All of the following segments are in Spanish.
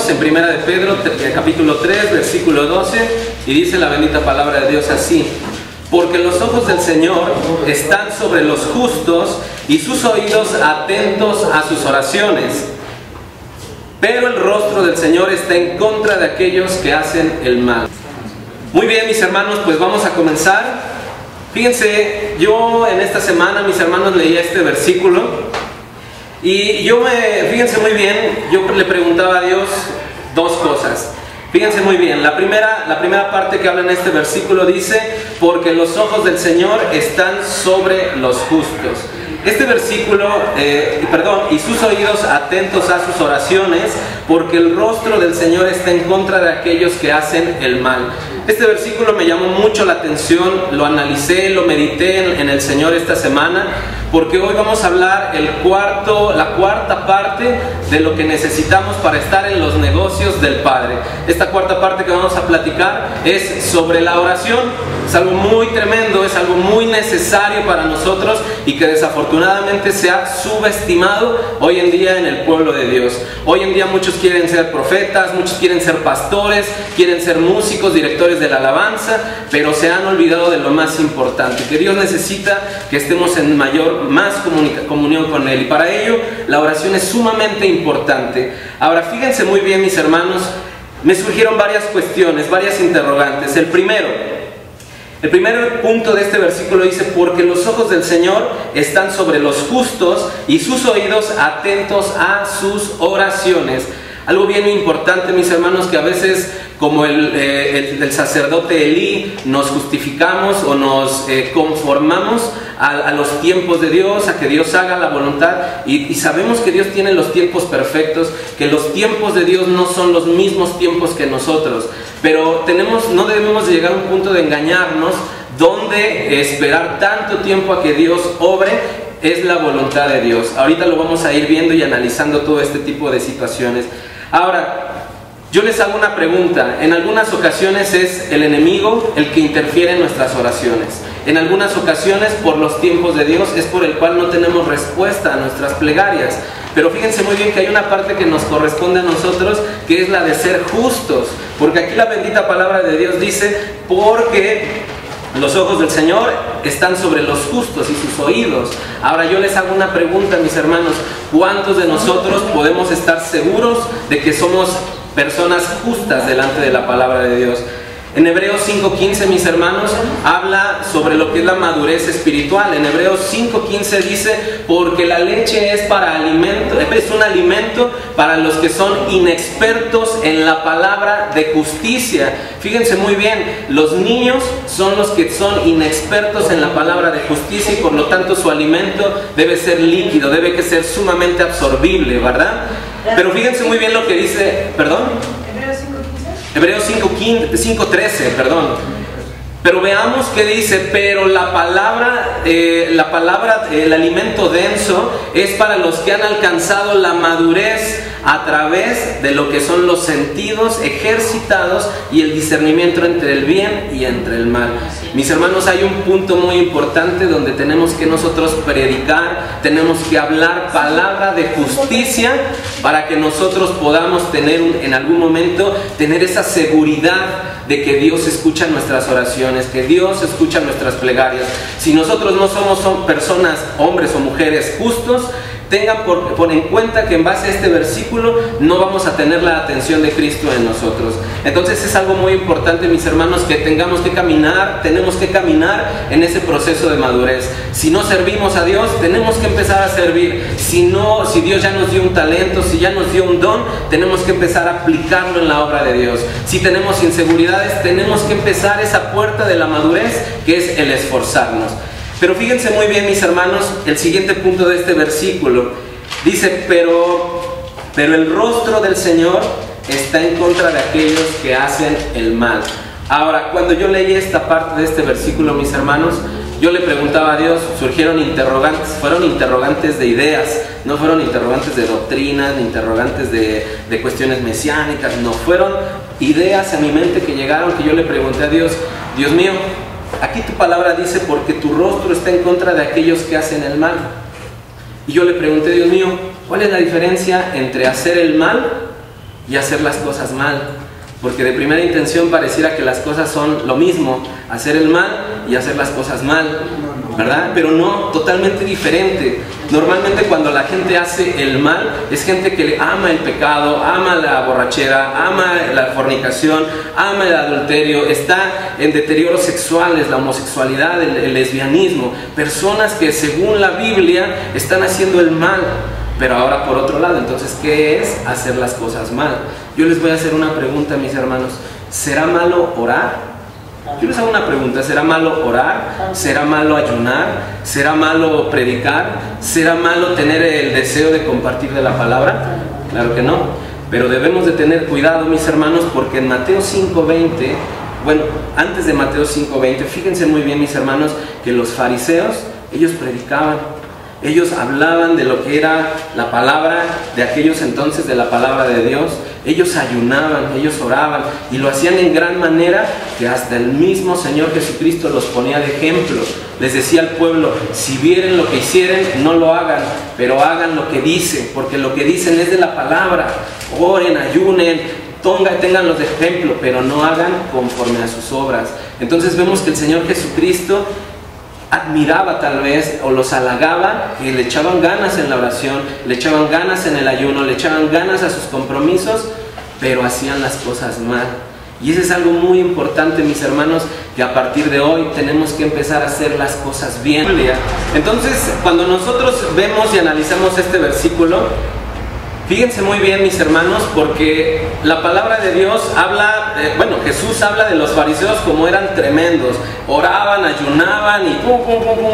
en Primera de Pedro, capítulo 3, versículo 12, y dice la bendita palabra de Dios así: porque los ojos del Señor están sobre los justos y sus oídos atentos a sus oraciones, pero el rostro del Señor está en contra de aquellos que hacen el mal. Muy bien, mis hermanos, pues vamos a comenzar. Fíjense, yo en esta semana, mis hermanos, leía este versículo y fíjense muy bien, yo le preguntaba a Dios dos cosas. Fíjense muy bien, la primera parte que habla en este versículo dice: porque los ojos del Señor están sobre los justos. Este versículo, y sus oídos atentos a sus oraciones, porque el rostro del Señor está en contra de aquellos que hacen el mal. Este versículo me llamó mucho la atención, lo analicé, lo medité en el Señor esta semana, porque hoy vamos a hablar la cuarta parte de lo que necesitamos para estar en los negocios del Padre. Esta cuarta parte que vamos a platicar es sobre la oración. Es algo muy tremendo, es algo muy necesario para nosotros y que desafortunadamente se ha subestimado hoy en día en el pueblo de Dios. Hoy en día muchos quieren ser profetas, muchos quieren ser pastores, quieren ser músicos, directores de la alabanza, pero se han olvidado de lo más importante, que Dios necesita que estemos en más comunión con Él, y para ello la oración es sumamente importante. Ahora, fíjense muy bien, mis hermanos, me surgieron varias cuestiones, varias interrogantes. El primer punto de este versículo dice: porque los ojos del Señor están sobre los justos y sus oídos atentos a sus oraciones. Algo bien importante, mis hermanos, que a veces, como el sacerdote Elí, nos justificamos o nos conformamos a los tiempos de Dios, a que Dios haga la voluntad, y sabemos que Dios tiene los tiempos perfectos, que los tiempos de Dios no son los mismos tiempos que nosotros, pero no debemos de llegar a un punto de engañarnos, donde esperar tanto tiempo a que Dios obre es la voluntad de Dios. Ahorita lo vamos a ir viendo y analizando todo este tipo de situaciones. Ahora, yo les hago una pregunta. En algunas ocasiones es el enemigo el que interfiere en nuestras oraciones. En algunas ocasiones, por los tiempos de Dios, es por el cual no tenemos respuesta a nuestras plegarias. Pero fíjense muy bien que hay una parte que nos corresponde a nosotros, que es la de ser justos. Porque aquí la bendita palabra de Dios dice: porque los ojos del Señor están sobre los justos y sus oídos. Ahora yo les hago una pregunta, mis hermanos: ¿cuántos de nosotros podemos estar seguros de que somos personas justas delante de la palabra de Dios? En Hebreos 5:15, mis hermanos, habla sobre lo que es la madurez espiritual. En Hebreos 5:15 dice: porque la leche es un alimento para los que son inexpertos en la palabra de justicia. Fíjense muy bien, los niños son los que son inexpertos en la palabra de justicia, y por lo tanto su alimento debe ser líquido, debe que ser sumamente absorbible, ¿verdad? Pero fíjense muy bien lo que dice, ¿perdón? Hebreos 5:13, perdón. Pero veamos qué dice: pero la palabra, el alimento denso es para los que han alcanzado la madurez a través de lo que son los sentidos ejercitados y el discernimiento entre el bien y entre el mal. Mis hermanos, hay un punto muy importante donde tenemos que nosotros predicar, tenemos que hablar palabra de justicia para que nosotros podamos en algún momento tener esa seguridad de que Dios escucha nuestras oraciones, que Dios escucha nuestras plegarias. Si nosotros no somos personas, hombres o mujeres justos, tengan por en cuenta que en base a este versículo no vamos a tener la atención de Cristo en nosotros. Entonces es algo muy importante, mis hermanos, que tenemos que caminar en ese proceso de madurez. Si no servimos a Dios, tenemos que empezar a servir. Si Dios ya nos dio un talento, si ya nos dio un don, tenemos que empezar a aplicarlo en la obra de Dios. Si tenemos inseguridades, tenemos que empezar esa puerta de la madurez, que es el esforzarnos. Pero fíjense muy bien, mis hermanos, el siguiente punto de este versículo dice: pero el rostro del Señor está en contra de aquellos que hacen el mal. Ahora, cuando yo leí esta parte de este versículo, mis hermanos, yo le preguntaba a Dios, surgieron interrogantes, fueron interrogantes de ideas, no fueron interrogantes de doctrinas, ni interrogantes de cuestiones mesiánicas, no, fueron ideas a mi mente que llegaron, que yo le pregunté a Dios: Dios mío, aquí tu palabra dice: porque tu rostro está en contra de aquellos que hacen el mal. Y yo le pregunté: Dios mío, ¿cuál es la diferencia entre hacer el mal y hacer las cosas mal. Porque de primera intención pareciera que las cosas son lo mismo, hacer el mal y hacer las cosas mal, ¿verdad? Pero no, totalmente diferente. Normalmente cuando la gente hace el mal, es gente que le ama el pecado, ama la borrachera, ama la fornicación, ama el adulterio, está en deterioros sexuales, la homosexualidad, el lesbianismo. Personas que según la Biblia están haciendo el mal. Pero ahora por otro lado, entonces, ¿qué es hacer las cosas mal? Yo les voy a hacer una pregunta, mis hermanos. ¿Será malo orar? Yo les hago una pregunta. ¿Será malo orar? ¿Será malo ayunar? ¿Será malo predicar? ¿Será malo tener el deseo de compartir de la palabra? Claro que no. Pero debemos de tener cuidado, mis hermanos, porque en Mateo 5:20, bueno, antes de Mateo 5:20, fíjense muy bien, mis hermanos, que los fariseos, ellos predicaban. Ellos hablaban de lo que era la palabra de aquellos entonces, de la palabra de Dios. Ellos ayunaban, ellos oraban y lo hacían en gran manera que hasta el mismo Señor Jesucristo los ponía de ejemplo. Les decía al pueblo, si vieren lo que hicieren, no lo hagan, pero hagan lo que dice, porque lo que dicen es de la palabra. Oren, ayunen, ténganlos de ejemplo, pero no hagan conforme a sus obras. Entonces vemos que el Señor Jesucristo admiraba tal vez o los halagaba, que le echaban ganas en la oración, le echaban ganas en el ayuno, le echaban ganas a sus compromisos, pero hacían las cosas mal. Y eso es algo muy importante, mis hermanos, que a partir de hoy tenemos que empezar a hacer las cosas bien. Entonces, cuando nosotros vemos y analizamos este versículo, fíjense muy bien, mis hermanos, porque la palabra de Dios habla, Jesús habla de los fariseos como eran tremendos, oraban, ayunaban y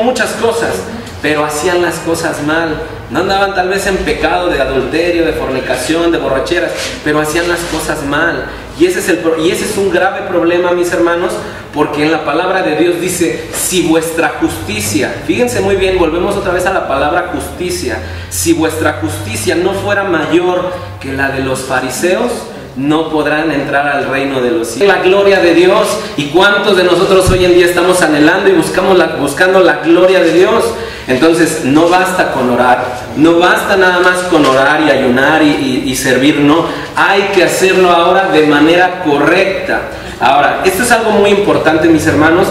muchas cosas, pero hacían las cosas mal. No andaban tal vez en pecado de adulterio, de fornicación, de borracheras, pero hacían las cosas mal. Y ese es un grave problema, mis hermanos, porque en la palabra de Dios dice, si vuestra justicia, fíjense muy bien, volvemos otra vez a la palabra justicia, si vuestra justicia no fuera mayor que la de los fariseos, no podrán entrar al reino de los cielos. La gloria de Dios, y cuántos de nosotros hoy en día estamos anhelando y buscando la gloria de Dios. Entonces no basta con orar, no basta nada más con orar y ayunar y servir, no, hay que hacerlo ahora de manera correcta. Ahora, esto es algo muy importante, mis hermanos,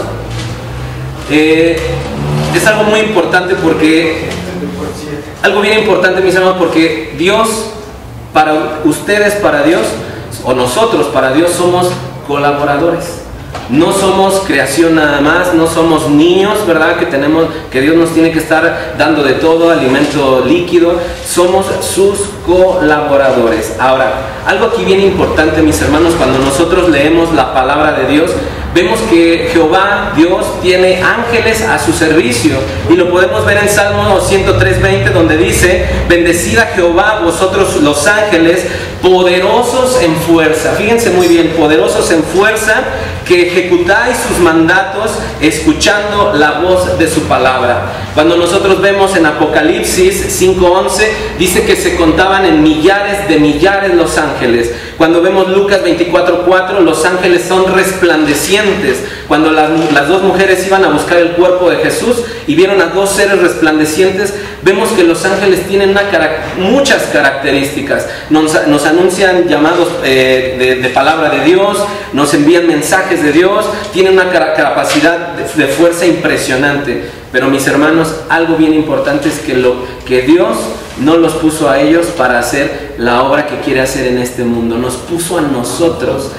es algo muy importante porque, algo bien importante, mis hermanos, porque Dios, para ustedes, para Dios, o nosotros para Dios, somos colaboradores. No somos creación nada más, no somos niños, ¿verdad? Que Dios nos tiene que estar dando de todo, alimento líquido. Somos sus colaboradores. Ahora, algo aquí bien importante, mis hermanos, cuando nosotros leemos la palabra de Dios, vemos que Jehová, Dios, tiene ángeles a su servicio. Y lo podemos ver en Salmo 103:20, donde dice, bendecid a Jehová vosotros los ángeles, poderosos en fuerza. Fíjense muy bien, poderosos en fuerza, que ejecutáis sus mandatos escuchando la voz de su palabra. Cuando nosotros vemos en Apocalipsis 5:11, dice que se contaban en millares de millares los ángeles. Cuando vemos Lucas 24:4, los ángeles son resplandecientes. Cuando las dos mujeres iban a buscar el cuerpo de Jesús y vieron a dos seres resplandecientes, vemos que los ángeles tienen muchas características. Nos anuncian llamados de palabra de Dios, nos envían mensajes de Dios, tienen una capacidad de fuerza impresionante. Pero mis hermanos, algo bien importante es que Dios no los puso a ellos para hacer la obra que quiere hacer en este mundo, nos puso a nosotros.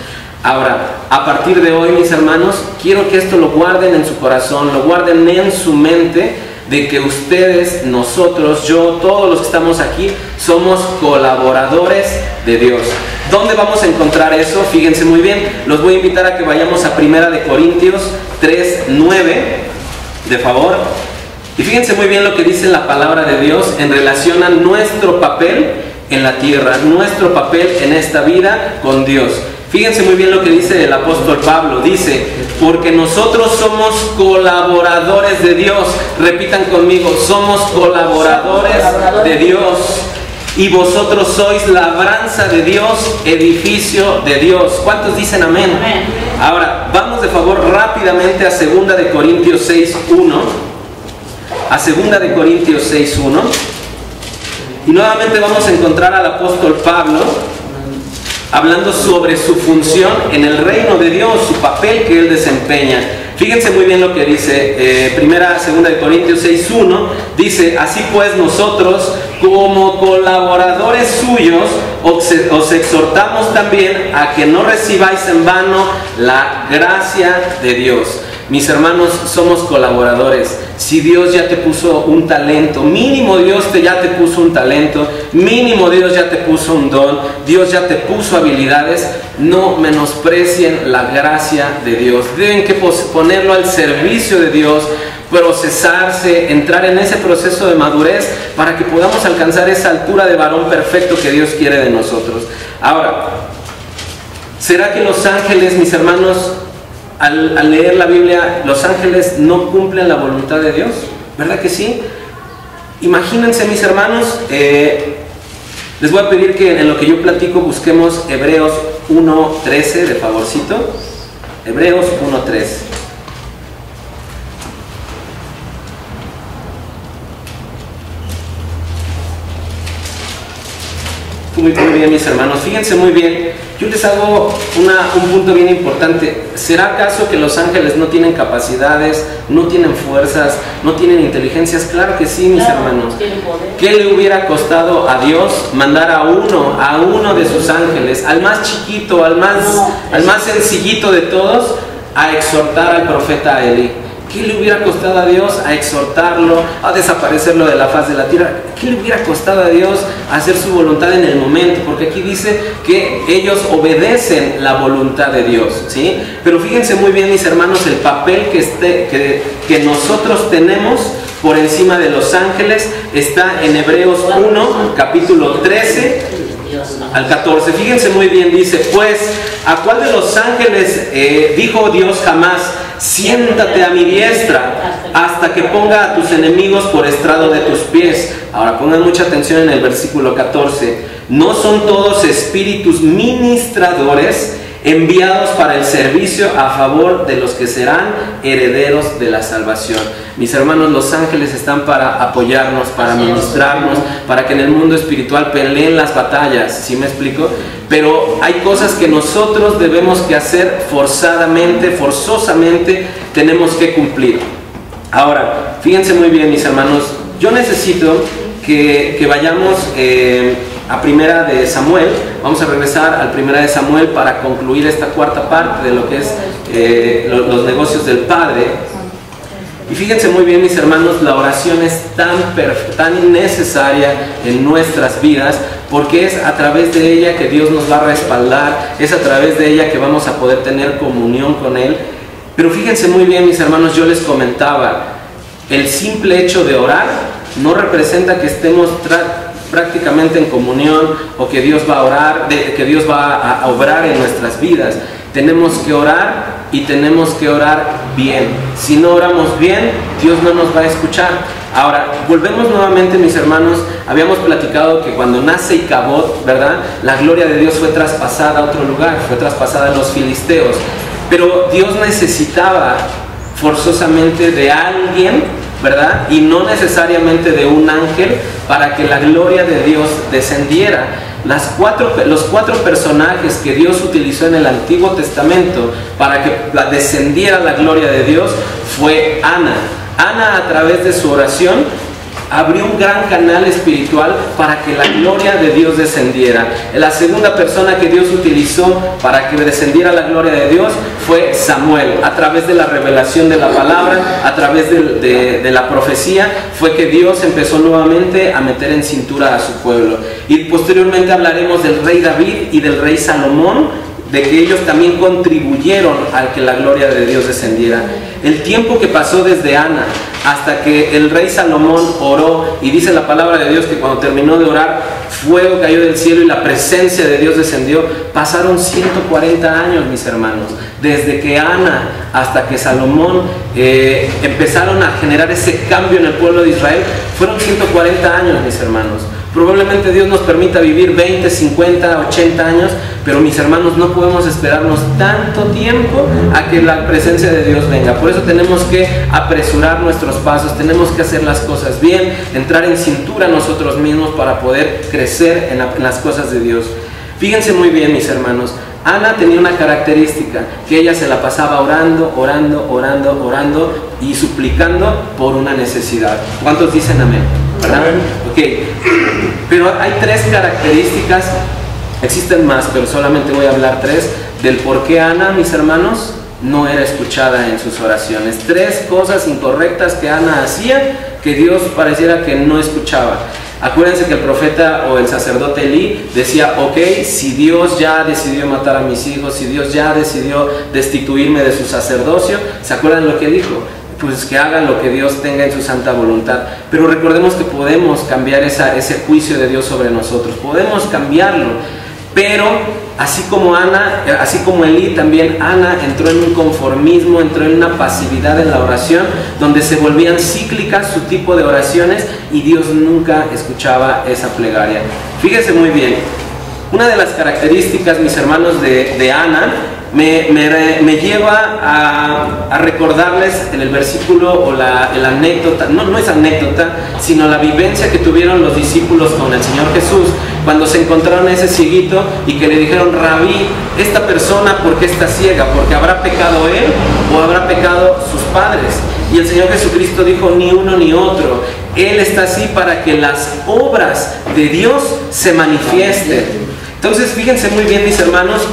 Ahora, a partir de hoy, mis hermanos, quiero que esto lo guarden en su corazón, lo guarden en su mente, de que ustedes, nosotros, yo, todos los que estamos aquí, somos colaboradores de Dios. ¿Dónde vamos a encontrar eso? Fíjense muy bien, los voy a invitar a que vayamos a 1 Corintios 3:9, de favor. Y fíjense muy bien lo que dice la palabra de Dios en relación a nuestro papel en la tierra, nuestro papel en esta vida con Dios. Fíjense muy bien lo que dice el apóstol Pablo, dice, porque nosotros somos colaboradores de Dios. Repitan conmigo, somos colaboradores de Dios. Y vosotros sois labranza de Dios, edificio de Dios. ¿Cuántos dicen amén? Amén. Ahora, vamos de favor rápidamente a 2 de Corintios 6:1. A 2 de Corintios 6:1. Y nuevamente vamos a encontrar al apóstol Pablo hablando sobre su función en el reino de Dios, su papel que Él desempeña. Fíjense muy bien lo que dice, segunda de Corintios 6:1, dice: así pues nosotros, como colaboradores suyos, os exhortamos también a que no recibáis en vano la gracia de Dios. Mis hermanos, somos colaboradores. Si Dios ya te puso un talento, mínimo Dios ya te puso un talento, mínimo Dios ya te puso un don, Dios ya te puso habilidades, no menosprecien la gracia de Dios. Deben que ponerlo al servicio de Dios, procesarse, entrar en ese proceso de madurez para que podamos alcanzar esa altura de varón perfecto que Dios quiere de nosotros. Ahora, ¿será que los ángeles, mis hermanos, al leer la Biblia, los ángeles no cumplen la voluntad de Dios? ¿Verdad que sí? Imagínense, mis hermanos, les voy a pedir que en lo que yo platico busquemos Hebreos 1:13, de favorcito. Hebreos 1:13. Muy bien, mis hermanos, fíjense muy bien. Yo les hago un punto bien importante. ¿Será acaso que los ángeles no tienen capacidades, no tienen fuerzas, no tienen inteligencias? Claro que sí, mis hermanos. ¿Qué le hubiera costado a Dios mandar a uno de sus ángeles, al más chiquito, al más sencillito de todos, a exhortar al profeta Elí? ¿Qué le hubiera costado a Dios a exhortarlo, a desaparecerlo de la faz de la tierra? ¿Qué le hubiera costado a Dios hacer su voluntad en el momento? Porque aquí dice que ellos obedecen la voluntad de Dios, ¿sí? Pero fíjense muy bien, mis hermanos, el papel que nosotros tenemos por encima de los ángeles está en Hebreos 1, capítulo 13 al 14. Fíjense muy bien, dice: pues, ¿a cuál de los ángeles dijo Dios jamás: siéntate a mi diestra hasta que ponga a tus enemigos por estrado de tus pies? Ahora pongan mucha atención en el versículo 14. ¿No son todos espíritus ministradores enviados para el servicio a favor de los que serán herederos de la salvación? Mis hermanos, los ángeles están para apoyarnos, para ministrarnos, para que en el mundo espiritual peleen las batallas, ¿sí me explico? Pero hay cosas que nosotros debemos que hacer forzosamente tenemos que cumplir. Ahora, fíjense muy bien, mis hermanos, yo necesito que vayamos a Primera de Samuel. Vamos a regresar al Primera de Samuel para concluir esta cuarta parte de lo que es los negocios del Padre. Y fíjense muy bien, mis hermanos, la oración es tan necesaria en nuestras vidas, porque es a través de ella que Dios nos va a respaldar, es a través de ella que vamos a poder tener comunión con Él. Pero fíjense muy bien, mis hermanos, yo les comentaba, el simple hecho de orar no representa que estemos prácticamente en comunión o que Dios va a orar, que Dios va a obrar en nuestras vidas. Tenemos que orar y tenemos que orar bien. Si no oramos bien, Dios no nos va a escuchar. Ahora, volvemos nuevamente, mis hermanos. Habíamos platicado que cuando nace Icabod, ¿verdad?, la gloria de Dios fue traspasada a otro lugar, fue traspasada a los filisteos. Pero Dios necesitaba forzosamente de alguien, ¿verdad?, y no necesariamente de un ángel, para que la gloria de Dios descendiera. Los cuatro personajes que Dios utilizó en el Antiguo Testamento para que descendiera la gloria de Dios fue Ana. Ana, a través de su oración, abrió un gran canal espiritual para que la gloria de Dios descendiera. La segunda persona que Dios utilizó para que descendiera la gloria de Dios fue Samuel. A través de la revelación de la palabra, a través de la profecía, fue que Dios empezó nuevamente a meter en cintura a su pueblo. Y posteriormente hablaremos del rey David y del rey Salomón, de que ellos también contribuyeron a que la gloria de Dios descendiera. El tiempo que pasó desde Ana hasta que el rey Salomón oró, y dice la palabra de Dios que cuando terminó de orar, fuego cayó del cielo y la presencia de Dios descendió, pasaron 140 años, mis hermanos. Desde que Ana hasta que Salomón empezaron a generar ese cambio en el pueblo de Israel, fueron 140 años, mis hermanos. Probablemente Dios nos permita vivir 20, 50, 80 años, pero mis hermanos, no podemos esperarnos tanto tiempo a que la presencia de Dios venga. Por eso tenemos que apresurar nuestros pasos, tenemos que hacer las cosas bien, entrar en cintura nosotros mismos para poder crecer en las cosas de Dios. Fíjense muy bien, mis hermanos, Ana tenía una característica, que ella se la pasaba orando, orando, orando, orando y suplicando por una necesidad. ¿Cuántos dicen amén? ¿Verdad? Ok, pero hay 3 características, existen más, pero solamente voy a hablar 3, del por qué Ana, mis hermanos, no era escuchada en sus oraciones. 3 cosas incorrectas que Ana hacía, que Dios pareciera que no escuchaba. Acuérdense que el profeta o el sacerdote Elí decía, ok, si Dios ya decidió matar a mis hijos, si Dios ya decidió destituirme de su sacerdocio, ¿se acuerdan lo que dijo? Pues que haga lo que Dios tenga en su santa voluntad. Pero recordemos que podemos cambiar ese juicio de Dios sobre nosotros, podemos cambiarlo. Pero así como Ana, así como Elí, también Ana entró en un conformismo, entró en una pasividad en la oración, donde se volvían cíclicas su tipo de oraciones y Dios nunca escuchaba esa plegaria. Fíjense muy bien, una de las características, mis hermanos, de Ana me lleva a recordarles en el versículo o la anécdota, no es anécdota, sino la vivencia que tuvieron los discípulos con el Señor Jesús cuando se encontraron a ese cieguito y que le dijeron, Rabí, esta persona, ¿por qué está ciega? ¿Porque habrá pecado él o habrá pecado sus padres? Y el Señor Jesucristo dijo, ni uno ni otro. Él está así para que las obras de Dios se manifiesten. Entonces, fíjense muy bien, mis hermanos,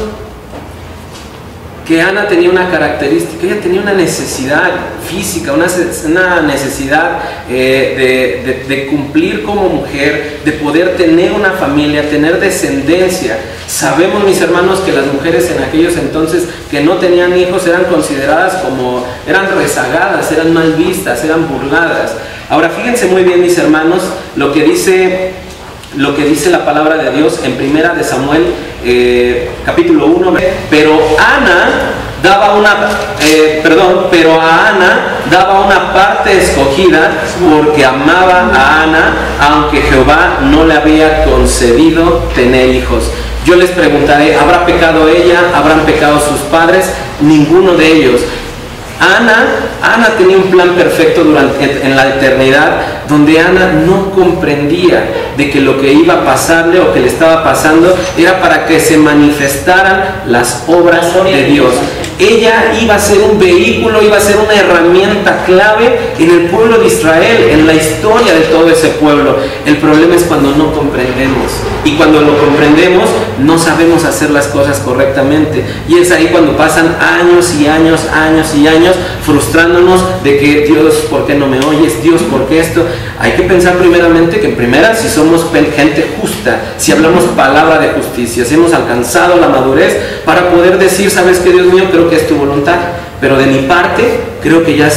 que Ana tenía una característica, ella tenía una necesidad física, una necesidad de cumplir como mujer, de poder tener una familia, tener descendencia. Sabemos, mis hermanos, que las mujeres en aquellos entonces que no tenían hijos eran consideradas como, eran rezagadas, eran mal vistas, eran burladas. Ahora fíjense muy bien, mis hermanos, lo que dice la palabra de Dios en Primera de Samuel, capítulo 1. Pero a Ana daba una parte escogida porque amaba a Ana, aunque Jehová no le había concedido tener hijos. Yo les preguntaré, ¿habrá pecado ella? ¿Habrán pecado sus padres? Ninguno de ellos. Ana tenía un plan perfecto en la eternidad, donde Ana no comprendía de que lo que iba a pasarle o que le estaba pasando era para que se manifestaran las obras de Dios. Ella iba a ser un vehículo, iba a ser una herramienta clave en el pueblo de Israel, en la historia de todo ese pueblo. El problema es cuando no comprendemos, y cuando lo comprendemos no sabemos hacer las cosas correctamente, y es ahí cuando pasan años y años y años frustrándonos de que Dios, ¿por qué no me oyes? Dios, ¿por qué esto? Hay que pensar primeramente que en primera, si somos gente justa, si hablamos palabra de justicia, si hemos alcanzado la madurez para poder decir, ¿sabes qué, Dios mío? Creo que es tu voluntad, pero de mi parte creo que ya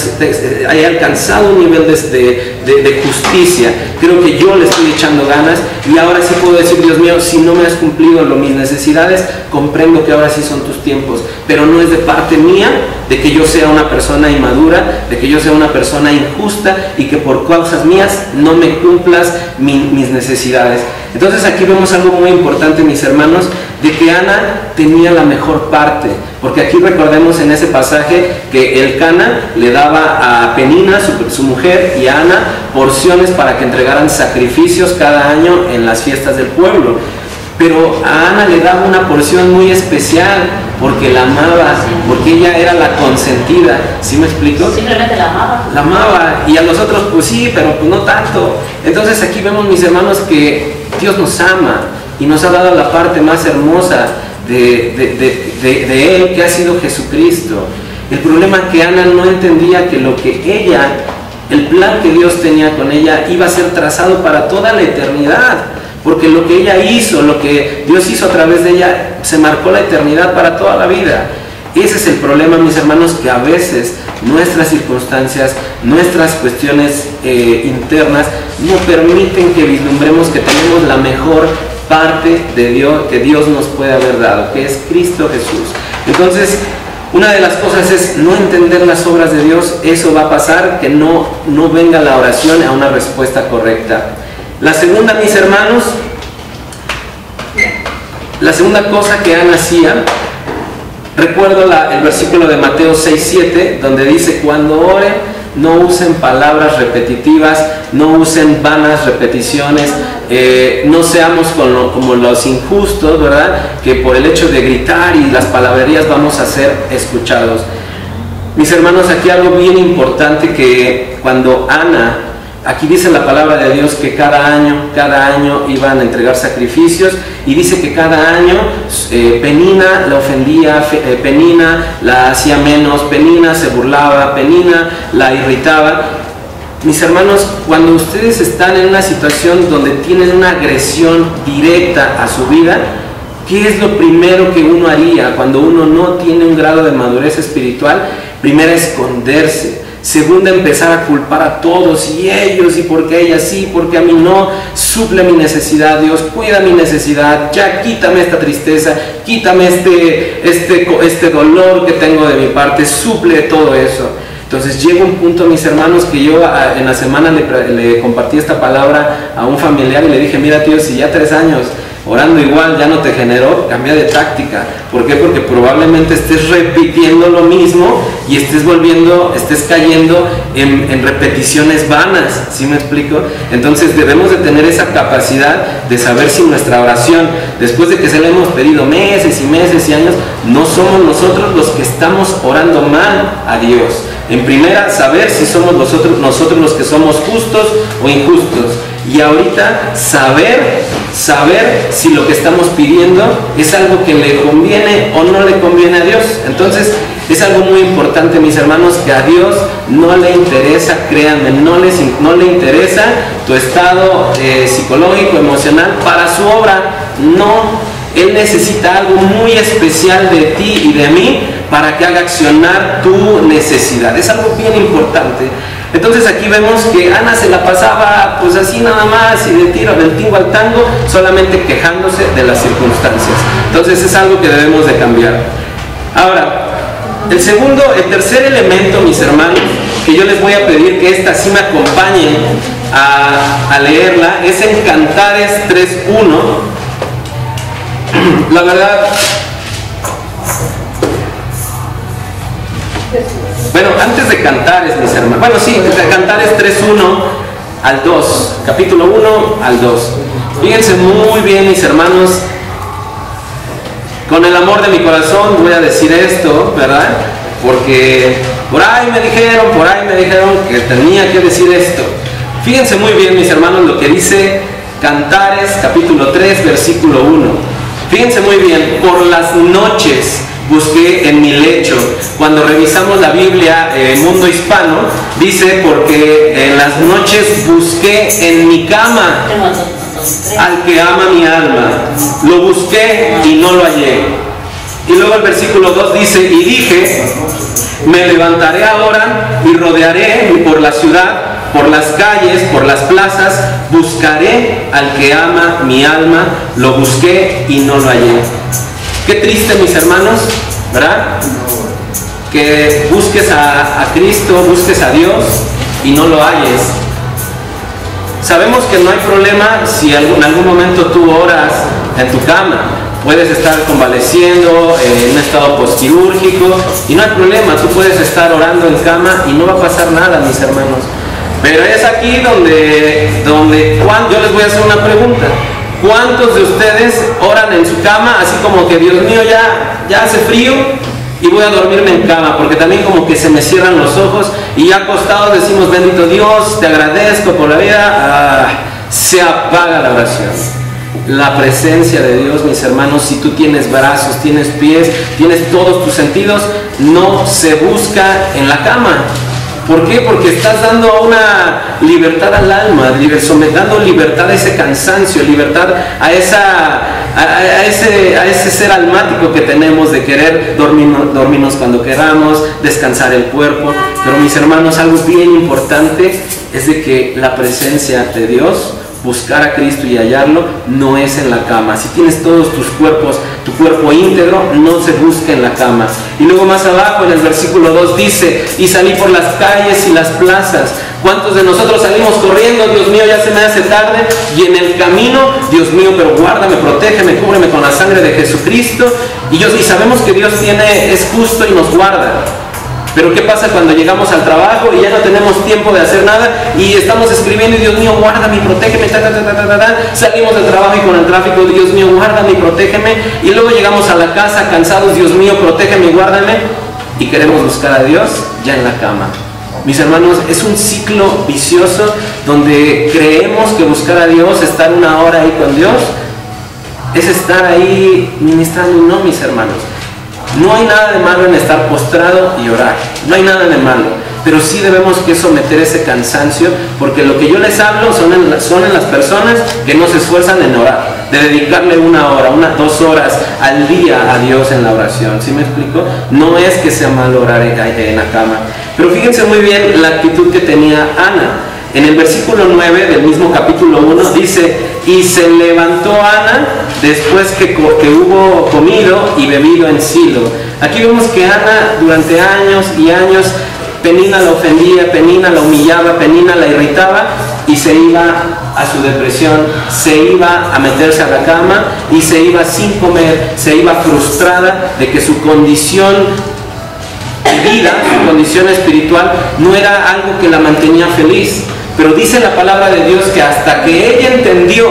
he alcanzado un nivel de justicia, creo que yo le estoy echando ganas, y ahora sí puedo decir, Dios mío, si no me has cumplido mis necesidades, comprendo que ahora sí son tus tiempos, pero no es de parte mía de que yo sea una persona inmadura, de que yo sea una persona injusta y que por causas mías no me cumplas mis necesidades. Entonces aquí vemos algo muy importante, mis hermanos, de que Ana tenía la mejor parte, porque aquí recordemos en ese pasaje que Elcana le daba a Penina, su mujer, y a Ana porciones para que entregaran sacrificios cada año en las fiestas del pueblo. Pero a Ana le daba una porción muy especial porque la amaba, porque ella era la consentida. ¿Sí me explico? Simplemente la amaba. La amaba, y a los otros pues sí, pero pues no tanto. Entonces aquí vemos, mis hermanos, que Dios nos ama y nos ha dado la parte más hermosa de Él, que ha sido Jesucristo. El problema es que Ana no entendía que lo que ella, el plan que Dios tenía con ella, iba a ser trazado para toda la eternidad. Porque lo que ella hizo, lo que Dios hizo a través de ella, se marcó la eternidad para toda la vida. Ese es el problema, mis hermanos, que a veces nuestras circunstancias, nuestras cuestiones internas, no permiten que vislumbremos que tenemos la mejor parte de Dios que Dios nos puede haber dado, que es Cristo Jesús. Entonces, una de las cosas es no entender las obras de Dios. Eso va a pasar, que no venga la oración a una respuesta correcta. La segunda, mis hermanos, la segunda cosa que Ana hacía, recuerdo el versículo de Mateo 6:7, donde dice, cuando oren, no usen palabras repetitivas, no usen vanas repeticiones, no seamos como los injustos, ¿verdad? Que por el hecho de gritar y las palabrerías vamos a ser escuchados. Mis hermanos, aquí algo bien importante, que cuando Ana, aquí dice la palabra de Dios que cada año iban a entregar sacrificios, y dice que cada año Penina la ofendía, Penina la hacía menos, Penina se burlaba, Penina la irritaba. Mis hermanos, cuando ustedes están en una situación donde tienen una agresión directa a su vida, ¿qué es lo primero que uno haría cuando uno no tiene un grado de madurez espiritual? Primero, esconderse. Segunda, empezar a culpar a todos, y ellos, y porque ella sí, porque a mí no. Suple mi necesidad, Dios, cuida mi necesidad, ya quítame esta tristeza, quítame este dolor que tengo de mi parte, suple todo eso. Entonces llega un punto, mis hermanos, que yo en la semana le compartí esta palabra a un familiar y le dije: mira, tío, si ya 3 años orando igual ya no te generó, cambia de táctica. ¿Por qué? Porque probablemente estés repitiendo lo mismo y estés cayendo en repeticiones vanas. ¿Sí me explico? Entonces debemos de tener esa capacidad de saber si nuestra oración, después de que se la hemos pedido meses y meses y años, no somos nosotros los que estamos orando mal a Dios. En primera, saber si somos nosotros los que somos justos o injustos. Y ahorita saber si lo que estamos pidiendo es algo que le conviene o no le conviene a Dios. Entonces es algo muy importante, mis hermanos, que a Dios no le interesa, créanme, no le interesa tu estado psicológico, emocional para su obra. No, Él necesita algo muy especial de ti y de mí para que haga accionar tu necesidad. Es algo bien importante. Entonces aquí vemos que Ana se la pasaba pues así nada más, y del tingo al tango, solamente quejándose de las circunstancias. Entonces es algo que debemos de cambiar. Ahora, el tercer elemento, mis hermanos, que yo les voy a pedir que esta sí me acompañen a leerla, es en Cantares 3:1. La verdad, bueno, antes de Cantares, mis hermanos, bueno, sí, de Cantares 3:1 al 2, capítulo 1 al 2. Fíjense muy bien, mis hermanos, con el amor de mi corazón voy a decir esto, ¿verdad? Porque por ahí me dijeron que tenía que decir esto. Fíjense muy bien, mis hermanos, lo que dice Cantares, capítulo 3, versículo 1. Fíjense muy bien: por las noches busqué en mi lecho. Cuando revisamos la Biblia, Mundo Hispano, dice: porque en las noches busqué en mi cama al que ama mi alma. Lo busqué y no lo hallé. Y luego el versículo 2 dice: y dije, me levantaré ahora y rodearé por la ciudad, por las calles, por las plazas, buscaré al que ama mi alma. Lo busqué y no lo hallé. Qué triste, mis hermanos, ¿verdad? Que busques a Cristo, busques a Dios y no lo halles. Sabemos que no hay problema si en algún momento tú oras en tu cama. Puedes estar convaleciendo en un estado postquirúrgico y no hay problema, tú puedes estar orando en cama y no va a pasar nada, mis hermanos. Pero es aquí donde yo les voy a hacer una pregunta. ¿Cuántos de ustedes oran en su cama así como que, Dios mío, ya hace frío y voy a dormirme en cama? Porque también como que se me cierran los ojos y ya acostados decimos: bendito Dios, te agradezco por la vida. Se apaga la oración. La presencia de Dios, mis hermanos, si tú tienes brazos, tienes pies, tienes todos tus sentidos, no se busca en la cama. ¿Por qué? Porque estás dando una libertad al alma, dando libertad a ese cansancio, libertad a ese ser almático que tenemos de querer dormirnos cuando queramos, descansar el cuerpo. Pero, mis hermanos, algo bien importante es de que la presencia de Dios, buscar a Cristo y hallarlo, no es en la cama. Si tienes todos tu cuerpo íntegro, no se busca en la cama. Y luego más abajo en el versículo 2 dice: y salí por las calles y las plazas. ¿Cuántos de nosotros salimos corriendo? Dios mío, ya se me hace tarde. Y en el camino, Dios mío, pero guárdame, protégeme, cúbreme con la sangre de Jesucristo. Y sabemos que Dios es justo y nos guarda. Pero ¿qué pasa cuando llegamos al trabajo y ya no tenemos tiempo de hacer nada y estamos escribiendo y Dios mío, guárdame y protégeme, salimos del trabajo y con el tráfico, Dios mío, guárdame y protégeme, y luego llegamos a la casa cansados, Dios mío, protégeme y guárdame, y queremos buscar a Dios ya en la cama? Mis hermanos, es un ciclo vicioso donde creemos que buscar a Dios, estar una hora ahí con Dios, es estar ahí ministrando. No, mis hermanos. No hay nada de malo en estar postrado y orar, no hay nada de malo, pero sí debemos que someter ese cansancio, porque lo que yo les hablo son en las personas que no se esfuerzan en orar, de dedicarle una hora, 2 horas al día a Dios en la oración. ¿Sí me explico? No es que sea malo orar en la cama, pero fíjense muy bien la actitud que tenía Ana. En el versículo 9 del mismo capítulo 1 dice: y se levantó Ana después que hubo comido y bebido en Silo. Aquí vemos que Ana durante años y años, Penina la ofendía, Penina la humillaba, Penina la irritaba, y se iba a su depresión, se iba a meterse a la cama y se iba sin comer, se iba frustrada de que su condición de vida, su condición espiritual, no era algo que la mantenía feliz. Pero dice la palabra de Dios que hasta que ella entendió,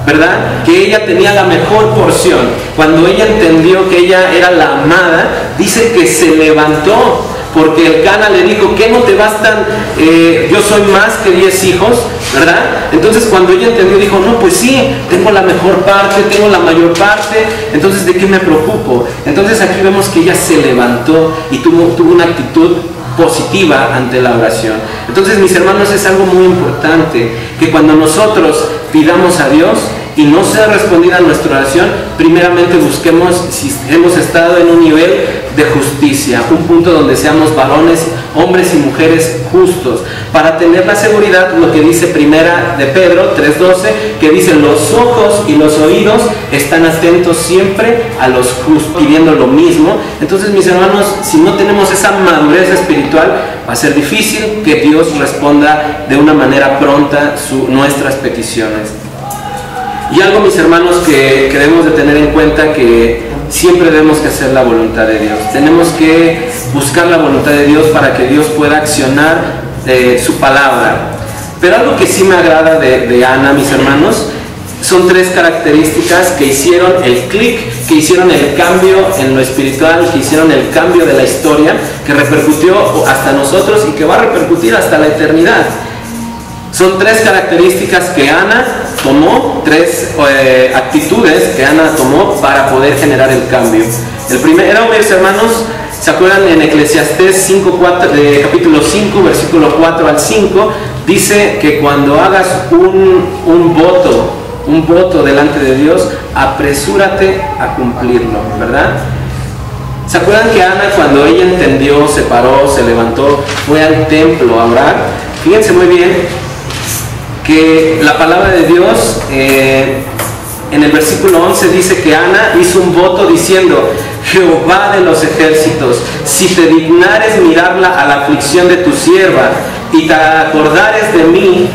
¿verdad?, que ella tenía la mejor porción, cuando ella entendió que ella era la amada, dice que se levantó, porque el Cana le dijo: ¿qué no te bastan? Yo soy más que 10 hijos, ¿verdad? Entonces cuando ella entendió, dijo: no, pues sí, tengo la mejor parte, tengo la mayor parte, entonces ¿de qué me preocupo? Entonces aquí vemos que ella se levantó y tuvo una actitud positiva ante la oración. Entonces, mis hermanos, es algo muy importante que cuando nosotros pidamos a Dios y no sea respondida nuestra oración, primeramente busquemos si hemos estado en un nivel de justicia, un punto donde seamos varones, hombres y mujeres justos, para tener la seguridad, lo que dice primera de Pedro 3:12, que dice: los ojos y los oídos están atentos siempre a los justos, pidiendo lo mismo. Entonces, mis hermanos, si no tenemos esa madurez espiritual, va a ser difícil que Dios responda de una manera pronta nuestras peticiones. Y algo, mis hermanos, que debemos de tener en cuenta, que siempre debemos que hacer la voluntad de Dios. Tenemos que buscar la voluntad de Dios para que Dios pueda accionar su palabra. Pero algo que sí me agrada de Ana, mis hermanos, son 3 características que hicieron el clic, que hicieron el cambio en lo espiritual, que hicieron el cambio de la historia, que repercutió hasta nosotros y que va a repercutir hasta la eternidad. Son 3 características que Ana tomó, 3 actitudes que Ana tomó para poder generar el cambio. El primero, mis hermanos, ¿se acuerdan? En Eclesiastés capítulo 5, versículo 4 al 5, dice que cuando hagas un voto delante de Dios, apresúrate a cumplirlo, ¿verdad? ¿Se acuerdan que Ana, cuando ella entendió, se paró, se levantó, fue al templo a orar? Fíjense muy bien que la palabra de Dios en el versículo 11 dice que Ana hizo un voto diciendo: Jehová de los ejércitos, si te dignares mirarla a la aflicción de tu sierva y te acordares de mí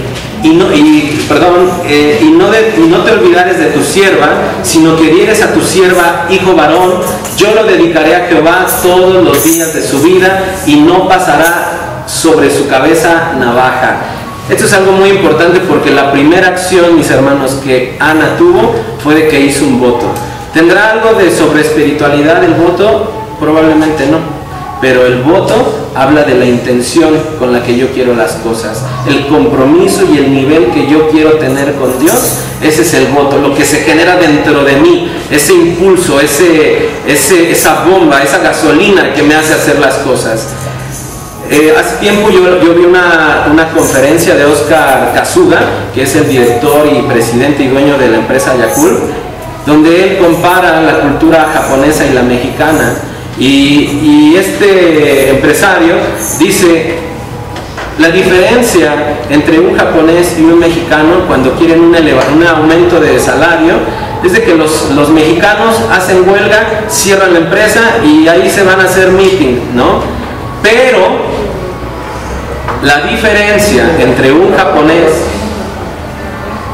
y no te olvidares de tu sierva, sino que dieres a tu sierva hijo varón, yo lo dedicaré a Jehová todos los días de su vida y no pasará sobre su cabeza navaja. Esto es algo muy importante, porque la primera acción, mis hermanos, que Ana tuvo fue de que hizo un voto. ¿Tendrá algo de sobre espiritualidad el voto? Probablemente no, pero el voto habla de la intención con la que yo quiero las cosas, el compromiso y el nivel que yo quiero tener con Dios. Ese es el voto, lo que se genera dentro de mí, ese impulso, esa bomba, esa gasolina que me hace hacer las cosas. Hace tiempo yo vi una conferencia de Oscar Kazuga, que es el director y presidente y dueño de la empresa Yakult, donde él compara la cultura japonesa y la mexicana, y este empresario dice: la diferencia entre un japonés y un mexicano cuando quieren un aumento de salario es de que los mexicanos hacen huelga, cierran la empresa y ahí se van a hacer meeting, ¿no? Pero la diferencia entre un japonés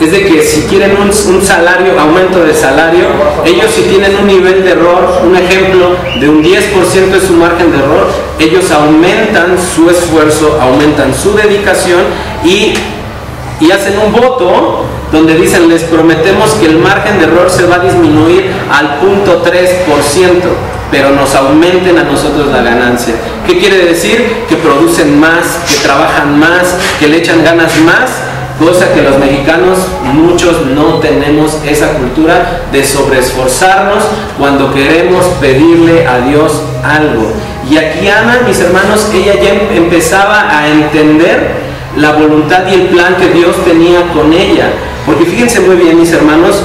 es de que si quieren un salario, aumento de salario, ellos si tienen un nivel de error, un ejemplo de un 10% de su margen de error, ellos aumentan su esfuerzo, aumentan su dedicación y hacen un voto donde dicen, les prometemos que el margen de error se va a disminuir al 0.3%, pero nos aumenten a nosotros la ganancia. ¿Qué quiere decir? Que producen más, que trabajan más, que le echan ganas más, cosa que los mexicanos, muchos no tenemos esa cultura de sobreesforzarnos cuando queremos pedirle a Dios algo. Y aquí Ana, mis hermanos, ella ya empezaba a entender la voluntad y el plan que Dios tenía con ella. Porque fíjense muy bien, mis hermanos,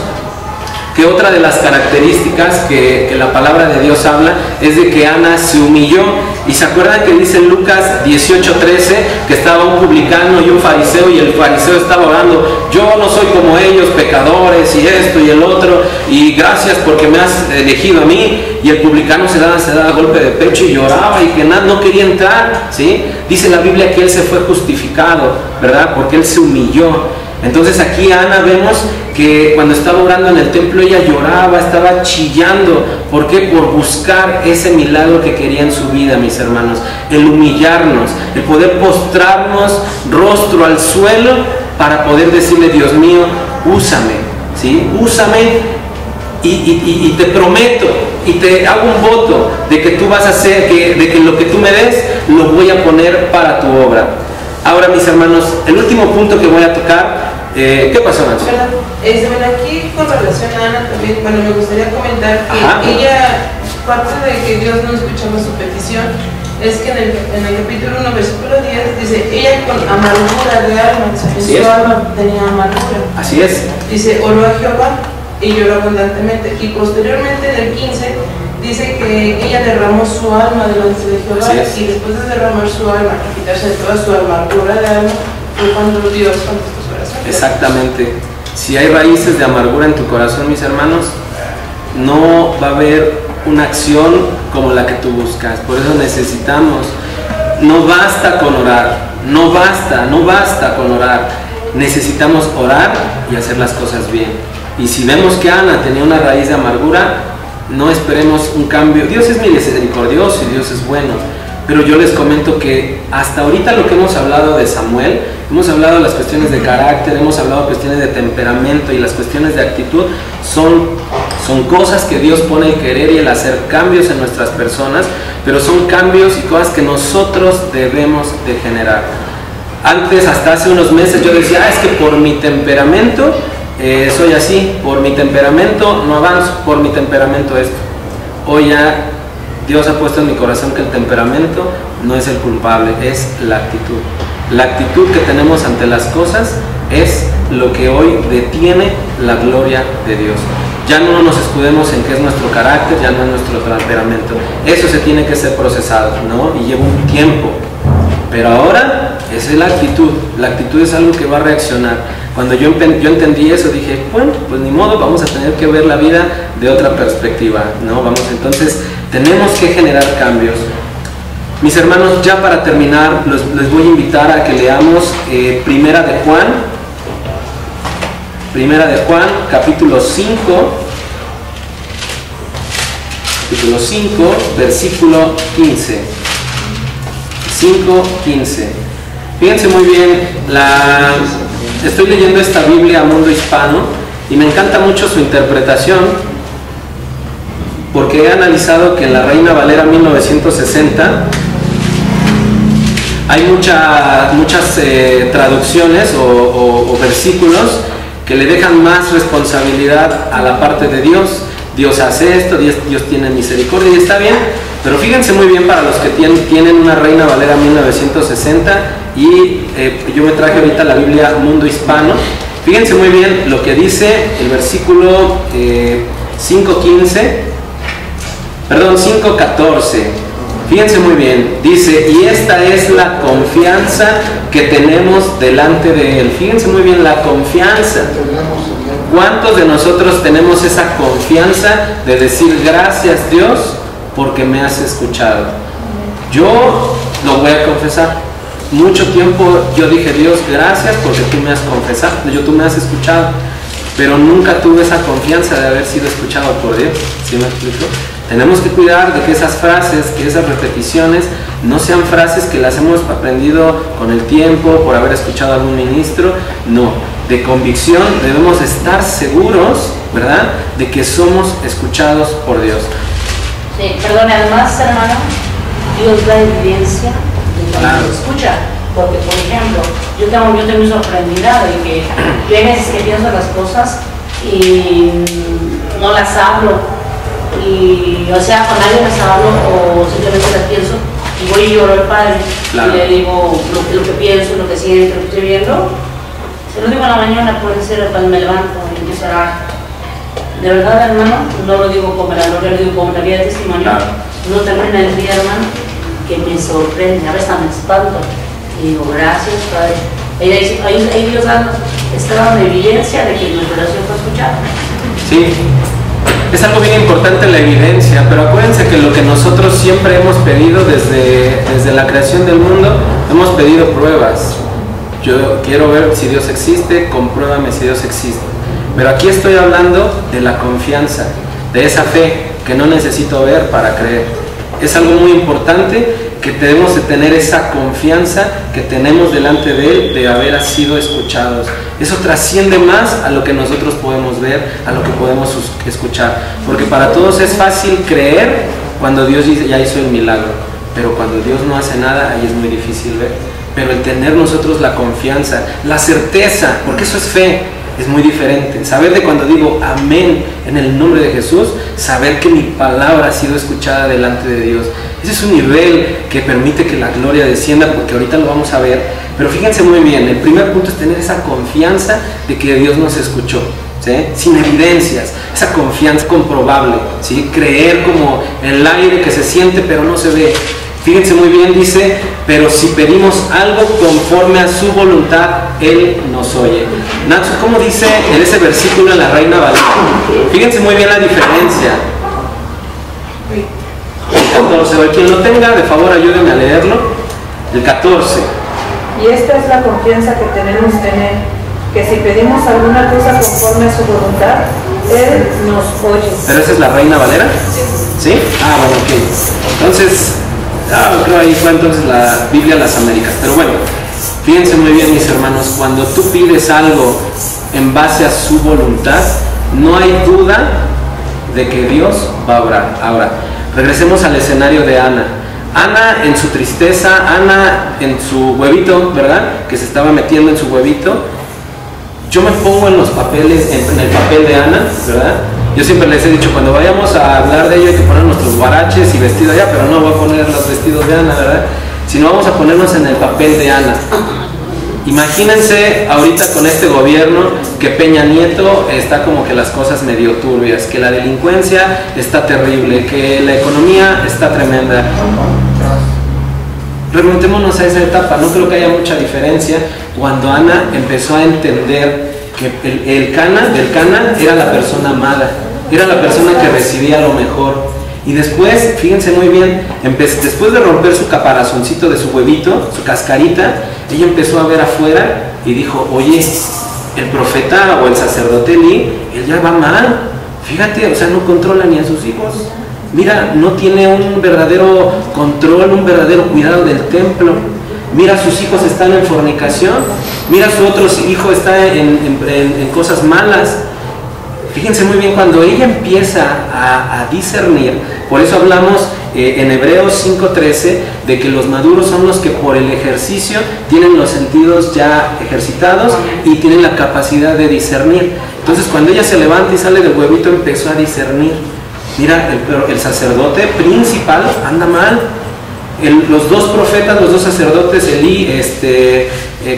que otra de las características que la palabra de Dios habla es de que Ana se humilló. Y se acuerdan que dice en Lucas 18:13 que estaba un publicano y un fariseo, y el fariseo estaba orando, yo no soy como ellos, pecadores, y esto y el otro, y gracias porque me has elegido a mí. Y el publicano se daba golpe de pecho y lloraba y que no quería entrar, ¿sí? Dice la Biblia que él se fue justificado, ¿verdad? Porque él se humilló. Entonces aquí Ana vemos que cuando estaba orando en el templo ella lloraba, estaba chillando. ¿Por qué? Por buscar ese milagro que quería en su vida, mis hermanos. El humillarnos, el poder postrarnos rostro al suelo para poder decirle, Dios mío, úsame, ¿sí? Úsame y te prometo y te hago un voto de que tú vas a hacer, de que lo que tú me des lo voy a poner para tu obra. Ahora, mis hermanos, el último punto que voy a tocar, ¿qué pasó, Nancy? Bueno, aquí con relación a Ana también, bueno, me gustaría comentar que ella, parte de que Dios no escuchaba su petición, es que en el capítulo 1, versículo 10, dice, ella con amargura de alma, o sea, en su alma tenía amargura. Así es. Dice, oró a Jehová y lloró abundantemente. Y posteriormente en el 15, dice que ella derramó su alma delante de Jehová, y después de derramar su alma, quitarse de toda su amargura de alma, fue cuando Dios contestó su oración. Exactamente. Si hay raíces de amargura en tu corazón, mis hermanos, no va a haber una acción como la que tú buscas. Por eso necesitamos, no basta con orar, no basta con orar. Necesitamos orar y hacer las cosas bien. Y si vemos que Ana tenía una raíz de amargura, no esperemos un cambio. Dios es misericordioso y Dios es bueno, pero yo les comento que hasta ahorita lo que hemos hablado de Samuel, hemos hablado de las cuestiones de carácter, hemos hablado de cuestiones de temperamento, y las cuestiones de actitud son cosas que Dios pone el querer y el hacer cambios en nuestras personas, pero son cambios y cosas que nosotros debemos de generar. Antes, hasta hace unos meses, yo decía, es que por mi temperamento soy así, por mi temperamento no avanzo, por mi temperamento esto. Hoy ya Dios ha puesto en mi corazón que el temperamento no es el culpable, es la actitud. La actitud que tenemos ante las cosas es lo que hoy detiene la gloria de Dios. Ya no nos escudemos en qué es nuestro carácter, ya no es nuestro temperamento. Eso se tiene que ser procesado, ¿no? Y lleva un tiempo. Pero ahora esa es la actitud. La actitud es algo que va a reaccionar. Cuando yo entendí eso, dije, bueno, pues ni modo, vamos a tener que ver la vida de otra perspectiva, ¿no? Entonces, tenemos que generar cambios. Mis hermanos, ya para terminar, les voy a invitar a que leamos Primera de Juan, capítulo 5, versículo 15. 5:15. Fíjense muy bien, estoy leyendo esta Biblia Mundo Hispano y me encanta mucho su interpretación, porque he analizado que en la Reina Valera 1960 hay muchas traducciones o versículos que le dejan más responsabilidad a la parte de Dios. Dios hace esto, Dios tiene misericordia, y está bien, pero fíjense muy bien para los que tienen una Reina Valera 1960 y yo me traje ahorita la Biblia Mundo Hispano. Fíjense muy bien lo que dice el versículo 5:14. Fíjense muy bien, dice, y esta es la confianza que tenemos delante de Él. Fíjense muy bien, la confianza. ¿Cuántos de nosotros tenemos esa confianza de decir gracias Dios porque me has escuchado? Yo lo voy a confesar. mucho tiempo yo dije, Dios, gracias porque tú me has confesado, tú me has escuchado, pero nunca tuve esa confianza de haber sido escuchado por Dios. ¿Sí me explico? Tenemos que cuidar de que esas frases, que esas repeticiones no sean frases que las hemos aprendido con el tiempo, por haber escuchado a algún ministro. No, de convicción debemos estar seguros, ¿verdad?, de que somos escuchados por Dios. Sí, perdón, además, hermano, Dios da evidencia de cuando se escucha. Porque, por ejemplo, yo estoy muy sorprendida de que yo hay veces que pienso las cosas y no las hablo. Y, o sea, con alguien les hablo o simplemente las pienso y voy y lloro al Padre. Claro. Y le digo lo que pienso, lo que siento, lo que estoy viendo. Se lo digo en la mañana, puede ser cuando me levanto y empiezo a orar. De verdad, hermano, no lo digo como la gloria, lo digo como la vida de testimonio. Claro. No termina el día, hermano, que me sorprende, a veces me espanto. Y digo, gracias, Padre. Ella dice, ahí Dios está dando evidencia de que nuestra oración fue escuchada. Sí, es algo bien importante la evidencia, pero acuérdense que lo que nosotros siempre hemos pedido desde la creación del mundo, hemos pedido pruebas. Yo quiero ver si Dios existe, compruébame si Dios existe. Pero aquí estoy hablando de la confianza, de esa fe que no necesito ver para creer. Es algo muy importante que debemos de tener esa confianza que tenemos delante de Él de haber sido escuchados. Eso trasciende más a lo que nosotros podemos ver, a lo que podemos escuchar. Porque para todos es fácil creer cuando Dios ya hizo el milagro, pero cuando Dios no hace nada, ahí es muy difícil ver. Pero el tener nosotros la confianza, la certeza, porque eso es fe, es muy diferente. Saber de cuando digo amén en el nombre de Jesús, saber que mi palabra ha sido escuchada delante de Dios. Ese es un nivel que permite que la gloria descienda, porque ahorita lo vamos a ver. Pero fíjense muy bien, el primer punto es tener esa confianza de que Dios nos escuchó, ¿sí?, sin evidencias, esa confianza comprobable, ¿sí?, creer como el aire que se siente pero no se ve. Fíjense muy bien, dice, pero si pedimos algo conforme a su voluntad, Él nos oye. Nacho, ¿cómo dice en ese versículo en la Reina Valera? Fíjense muy bien la diferencia. El 14, quien lo tenga, de favor ayúdenme a leerlo. El 14. Y esta es la confianza que tenemos en Él, que si pedimos alguna cosa conforme a su voluntad, Él nos oye. ¿Pero esa es la Reina Valera? ¿Sí? Ah, bueno, ok. Entonces, creo ahí fue entonces la Biblia de las Américas. Pero bueno, fíjense muy bien, mis hermanos, cuando tú pides algo en base a su voluntad, no hay duda de que Dios va a obrar. Ahora, regresemos al escenario de Ana. Ana en su tristeza, Ana en su huevito, ¿verdad?, que se estaba metiendo en su huevito. Yo me pongo en los papeles, en el papel de Ana, ¿verdad? Yo siempre les he dicho, cuando vayamos a hablar de ello hay que poner nuestros guaraches y vestidos allá, pero no voy a poner los vestidos de Ana, ¿verdad? Sino vamos a ponernos en el papel de Ana. Imagínense ahorita con este gobierno que Peña Nieto está como que las cosas medio turbias, que la delincuencia está terrible, que la economía está tremenda. Remontémonos a esa etapa, no creo que haya mucha diferencia cuando Ana empezó a entender que el Cana era la persona amada, era la persona que recibía lo mejor. Y después, fíjense muy bien, después de romper su caparazoncito de su huevito, su cascarita, ella empezó a ver afuera y dijo, oye, el profeta o el sacerdote Elí, él ya va mal, fíjate, o sea, no controla ni a sus hijos. Mira, no tiene un verdadero control, un verdadero cuidado del templo. Mira, sus hijos están en fornicación. Mira, su otro hijo está en cosas malas. Fíjense muy bien, cuando ella empieza a discernir, por eso hablamos en Hebreos 5:13, de que los maduros son los que por el ejercicio tienen los sentidos ya ejercitados y tienen la capacidad de discernir. Entonces, cuando ella se levanta y sale del huevito, empezó a discernir. Mira, el sacerdote principal anda mal. Los dos profetas, los dos sacerdotes, Elí,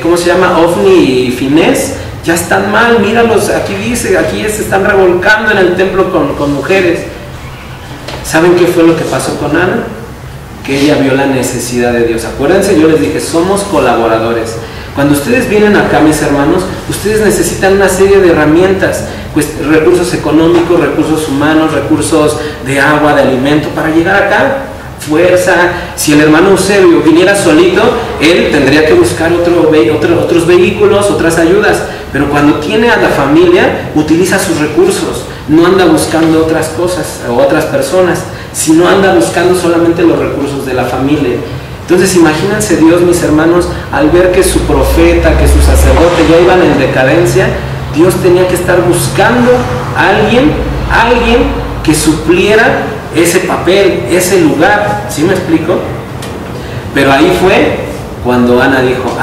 ¿cómo se llama? Ofni y Finés, ya están mal. Míralos, aquí dice, aquí se están revolcando en el templo con mujeres. ¿Saben qué fue lo que pasó con Ana? Que ella vio la necesidad de Dios. Acuérdense, yo les dije, somos colaboradores. Cuando ustedes vienen acá, mis hermanos, ustedes necesitan una serie de herramientas, pues, recursos económicos, recursos humanos, recursos de agua, de alimento, para llegar acá. fuerza. Si el hermano Eusebio viniera solito, él tendría que buscar otros vehículos, otras ayudas. Pero cuando tiene a la familia, utiliza sus recursos. No anda buscando otras cosas o otras personas, sino anda buscando solamente los recursos de la familia. Entonces imagínense Dios, mis hermanos, al ver que su profeta, que su sacerdote ya iban en decadencia, Dios tenía que estar buscando a alguien que supliera ese papel, ese lugar. ¿Sí me explico? Pero ahí fue cuando Ana dijo,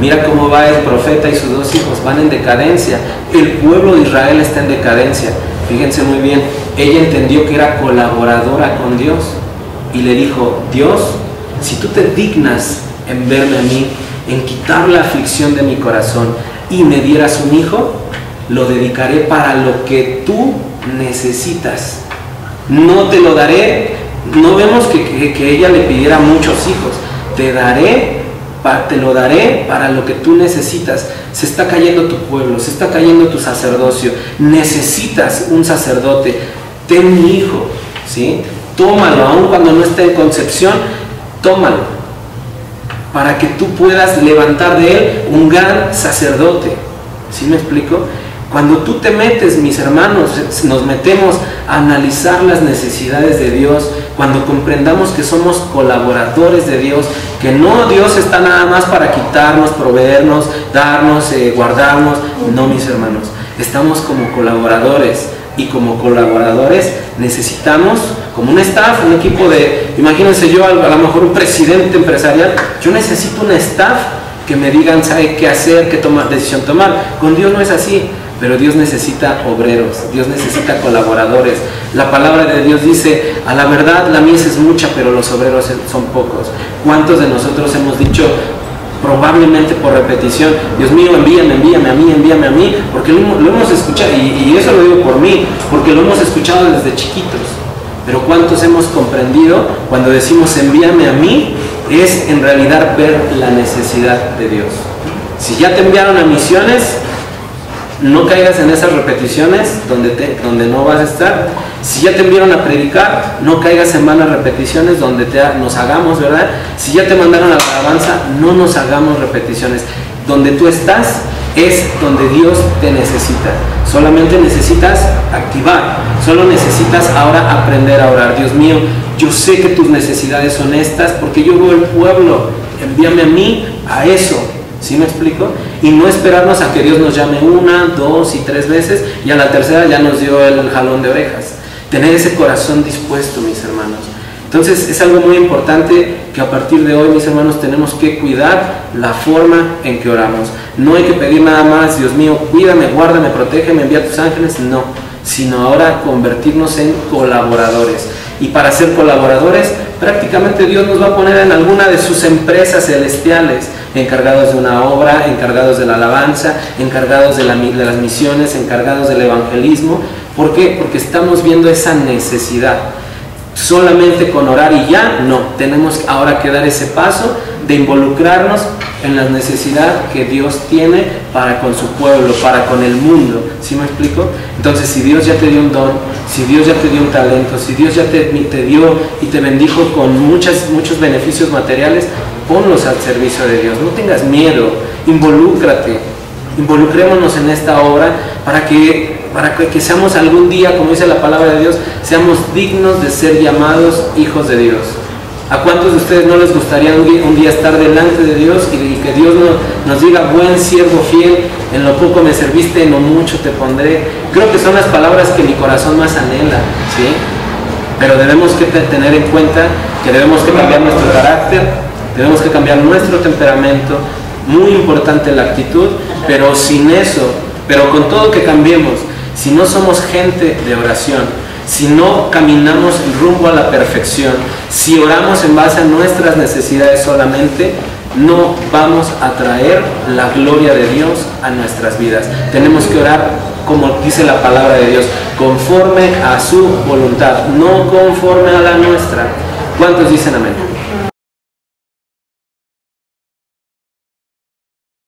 mira cómo va el profeta y sus 2 hijos, van en decadencia. El pueblo de Israel está en decadencia. Fíjense muy bien, ella entendió que era colaboradora con Dios y le dijo, Dios, si tú te dignas en verme a mí, en quitar la aflicción de mi corazón y me dieras un hijo, lo dedicaré para lo que tú necesitas. No te lo daré. No vemos que ella le pidiera muchos hijos. Te lo daré para lo que tú necesitas. Se está cayendo tu pueblo, se está cayendo tu sacerdocio. Necesitas un sacerdote. Ten un hijo, ¿sí? Tómalo, aun cuando no esté en concepción, tómalo, para que tú puedas levantar de él un gran sacerdote. ¿Sí me explico? Cuando tú te metes, mis hermanos, nos metemos a analizar las necesidades de Dios, cuando comprendamos que somos colaboradores de Dios, que no Dios está nada más para quitarnos, proveernos, darnos, guardarnos. No, mis hermanos, estamos como colaboradores, y como colaboradores necesitamos, como un staff, un equipo de, imagínense yo, a lo mejor un presidente empresarial, yo necesito un staff que me digan, ¿sabe qué hacer, qué decisión tomar? Con Dios no es así, pero Dios necesita obreros, Dios necesita colaboradores. La palabra de Dios dice, a la verdad la mies es mucha, pero los obreros son pocos. ¿Cuántos de nosotros hemos dicho, probablemente por repetición, Dios mío, envíame a mí, porque lo hemos escuchado, y eso lo digo por mí, porque lo hemos escuchado desde chiquitos? Pero ¿cuántos hemos comprendido cuando decimos envíame a mí? Es en realidad ver la necesidad de Dios. Si ya te enviaron a misiones, no caigas en esas repeticiones donde no vas a estar. Si ya te enviaron a predicar, no caigas en vanas repeticiones donde nos hagamos, ¿verdad? Si ya te mandaron a la alabanza, no nos hagamos repeticiones. Donde tú estás es donde Dios te necesita. Solamente necesitas activar, solo necesitas ahora aprender a orar. Dios mío, yo sé que tus necesidades son estas, porque yo veo el pueblo, envíame a mí a eso. ¿Sí me explico? Y no esperarnos a que Dios nos llame 1, 2 y 3 veces y a la tercera ya nos dio el jalón de orejas. Tener ese corazón dispuesto, mis hermanos. Entonces es algo muy importante que a partir de hoy, mis hermanos, tenemos que cuidar la forma en que oramos. No hay que pedir nada más, Dios mío, cuídame, guárdame, protégeme, envía tus ángeles, no, sino ahora convertirnos en colaboradores. Y para ser colaboradores, prácticamente Dios nos va a poner en alguna de sus empresas celestiales, encargados de una obra, encargados de la alabanza, encargados de las misiones, encargados del evangelismo. ¿Por qué? Porque estamos viendo esa necesidad. Solamente con orar y ya, no. Tenemos ahora que dar ese paso de involucrarnos en la necesidad que Dios tiene para con su pueblo, para con el mundo. ¿Sí me explico? Entonces, si Dios ya te dio un don, si Dios ya te dio un talento, si Dios ya te dio y te bendijo con muchos beneficios materiales, ponlos al servicio de Dios. No tengas miedo, involúcrate. Involucrémonos en esta obra para que seamos algún día, como dice la palabra de Dios, seamos dignos de ser llamados hijos de Dios. ¿A cuántos de ustedes no les gustaría un día estar delante de Dios y que Dios nos diga, buen siervo fiel, en lo poco me serviste, en lo mucho te pondré? Creo que son las palabras que mi corazón más anhela, ¿sí? Pero debemos que tener en cuenta que debemos que cambiar nuestro carácter, debemos que cambiar nuestro temperamento. Muy importante la actitud, pero sin eso, pero con todo que cambiemos, si no somos gente de oración, si no caminamos rumbo a la perfección, si oramos en base a nuestras necesidades solamente, no vamos a traer la gloria de Dios a nuestras vidas. Tenemos que orar como dice la palabra de Dios, conforme a su voluntad, no conforme a la nuestra. ¿Cuántos dicen amén?